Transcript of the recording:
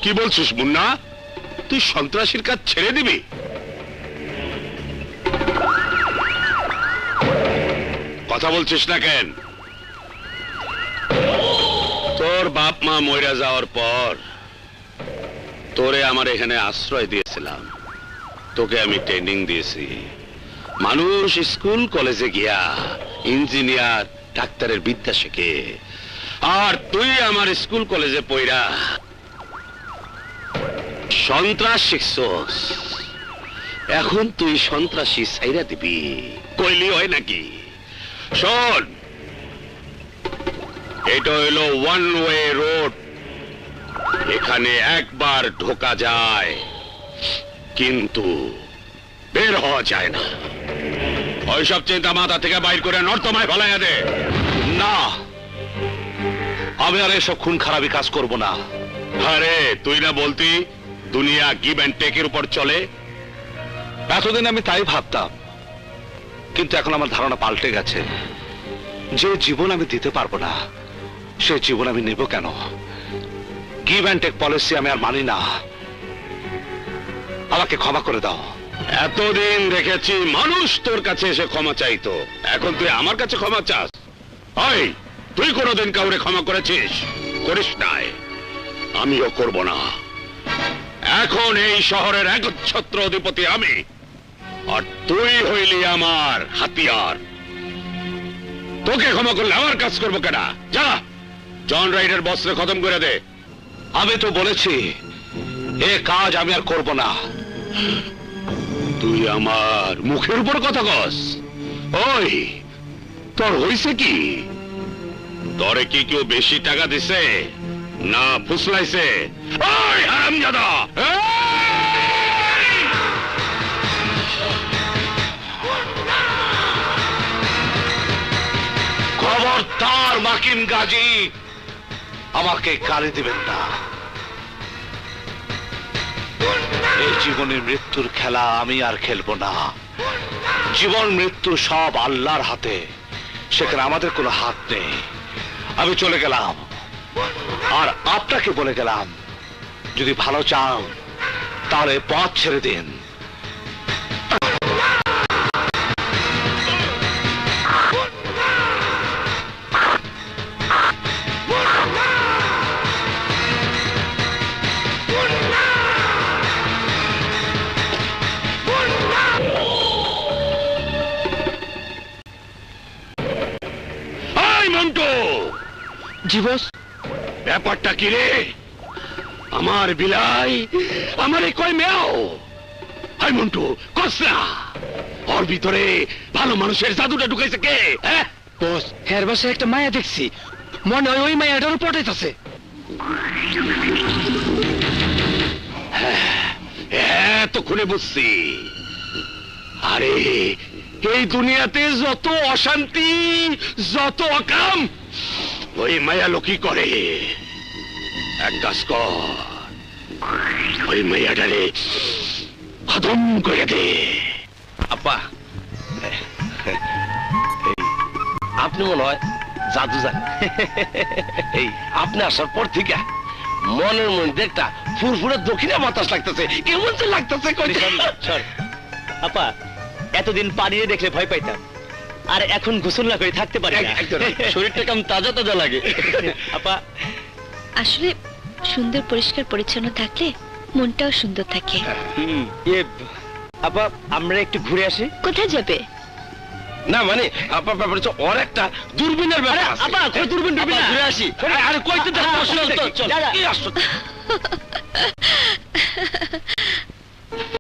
কি বলছিস মুন্না? তুই সন্ত্রাসীর কাজ ছেড়ে দিবি? কথা বলছিস না কেন? তোর বাপ মা মইরা যাওয়ার পর তোরে আমার এখানে আশ্রয় দিয়েছিলাম, তোকে আমি ট্রেনিং দিয়েছি। মানুষ স্কুল কলেজে গিয়া ইঞ্জিনিয়ার ডাক্তারের বিদ্যা শেখে, আর তুই আমার স্কুল কলেজে পড়া সন্ত্রাস শিখছস। এখন তুই সন্ত্রাসী ছাইরা দিবি, কইলি হয় নাকি? শোন, এটা হইল ওয়ান ওয়ে রোড। এখানে একবার ঢোকা যায় কিন্তু বের হওয়া যায় না। ওইসব চিন্তা মাথা থেকে বাইর করে নর্দমায় ফেলাইয়া দে। না, আমি আর এসব খুন খারাপি কাজ করব না। আরে তুই না বলতি দুনিয়া গিভ অ্যান্ড টেকের উপর চলে? এতদিন আমি তাই ভাবতাম, কিন্তু এখন আমার ধারণা পাল্টে গেছে। যে জীবন আমি দিতে পারবো না, সে জীবন আমি নেব কেন? গিভ অ্যান্ড টেক পলিসি আমি আর মানি না। আমাকে ক্ষমা করে দাও। এতদিন দেখেছি মানুষ তোর কাছে এসে ক্ষমা চাইতো, এখন তুই আমার কাছে ক্ষমা চাস? ওই, তুই কোনোদিন কাউরে ক্ষমা করেছিস? করিস নাই, আমিও করব না। এখন এই শহরের একচ্ছত্র অধিপতি আমি, আর তুই হইলি আমার হাতিয়ার। তোকে ক্ষমা করলে আমার কাজ করবো কেনা? যা, জন রাইডের বস্ত্রে খতম করে দে। আমি তো বলেছি এ কাজ আমি আর করব না। তুই আমার মুখের উপর কথা কস? ওই, তোর হইছে কি? তোরে কি কেউ বেশি টাকা দিছে না ফুসলাইছে? ওই হারামজাদা! খবরদার মাকিম গাজী, আমাকে গালি দিবেন না। এই জীবনের মৃত্যুর খেলা আমি আর খেলবো না। জীবন মৃত্যু সব আল্লাহর হাতে, সেখানে আমাদের কোনো হাত নেই। আমি চলে গেলাম, আর আপনাকে বলে গেলাম, যদি ভালো চান তাহলে পথ ছেড়ে দিন। জি বস। ব্যাপারটা কি রে? আমার বিলাই আমারে কয় মেয়াও। হাই মন্টু, কসরা ওর ভিতরে ভালো মানুষের জাদুটা ঢুকাইছে কে? বস, হের বাসায় একটা মায়া দেখছি, মনে হয় ওই মায়াটারও পটাইতেছে। হ্যাঁ, তো খুলে বুঝছি। আরে এই দুনিয়াতে যত অশান্তি, যত অকাম, ওই মায়া লোকই করে। এক কাজ কর, ওই মায়াটারে খতম করে দে। আপা, আপনি মনে হয় জাদু জানেন। এই আপনি আসার পর থেকে মনের মধ্যে একটা ফুরফুরে দক্ষিণা বাতাস লাগতেছে, কেমন যে লাগতেছে। আপা, এতদিন পানিয়ে দেখলে ভয় পাইতাম, আর এখন গোসল না করে থাকতে পারি না। শরীরটা কেমন তাজা তাজা লাগে। আপা, আসলে সুন্দর পরিষ্কার পরিচ্ছন্ন থাকলে মনটাও সুন্দর থাকে। আপা আমরা একটু ঘুরে আসি। কোথায় যাবে? না মানে আপা, ব্যাপার হচ্ছে ওর একটা দূরবীনের ব্যাপার আছে। আপা, কই দূরবীন ঘুরে আসি। আরে কই তো চল চল চল।